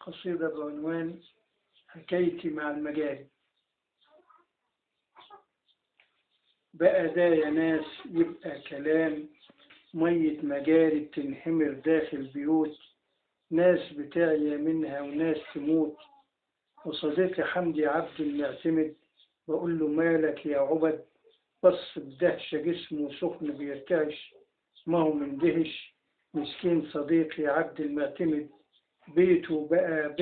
قصيدة بعنوان حكايتي مع المجاري. بقى ده يا ناس يبقى كلام، مية مجاري بتنحمر داخل بيوت، ناس بتعيا منها وناس تموت. وصديقي حمدي عبد المعتمد بقول له مالك يا عبد، بص بدهشة جسمه سخن بيرتعش، ما هو مندهش. مسكين صديقي عبد المعتمد بيته بقى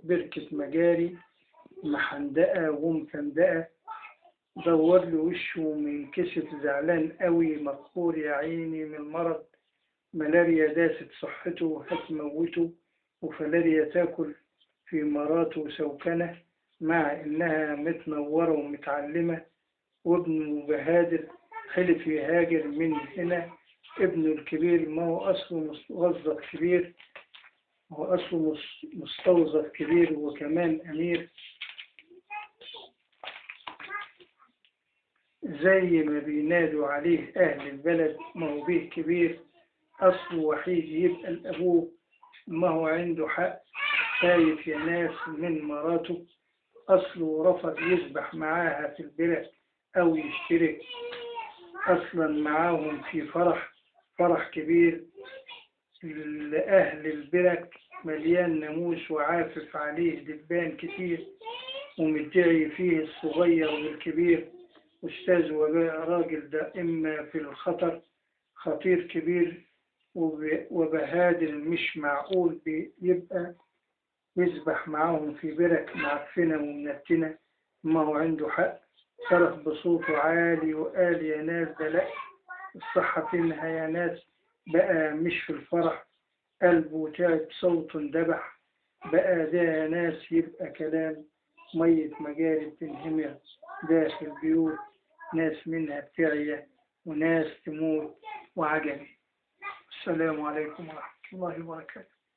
بركة مجاري، محندقة ومكندقة. دور له وشه من كسف زعلان قوي، مقهور يا عيني من المرض. ملاريا داست صحته هتموته، وفلاريا تاكل في مراته سوكنة، مع إنها متنورة ومتعلمة. وابنه بهادر حلف يهاجر من هنا. ابنه الكبير ما هو أصله موظف كبير، هو أصله مستوظف كبير وكمان أمير. زي ما بينادوا عليه أهل البلد، ما هو بيه كبير، أصله وحيد يبقى الأبوه، ما هو عنده حق. خايف يا ناس من مراته، أصله رفض يسبح معاها في البلد أو يشترك. أصلا معاهم في فرح كبير لأهل البرك، مليان ناموس وعافف عليه دبان كتير، ومدعي فيه الصغير والكبير. أستاذ وباء راجل ده إما في الخطر، خطير كبير وبهادر مش معقول يبقى يسبح معاهم في برك معفنة ومنتنة. ما هو عنده حق. صرخ بصوته عالي وقال يا ناس ده لأ، الصحة فينها يا ناس، بقى مش في الفرح. قلبه تعب صوت دبح، بقى ده يا ناس يبقى كلام، مية مجاري بتنهمر داخل بيوت، ناس منها بتعيا وناس تموت وعجبي. السلام عليكم ورحمة الله وبركاته.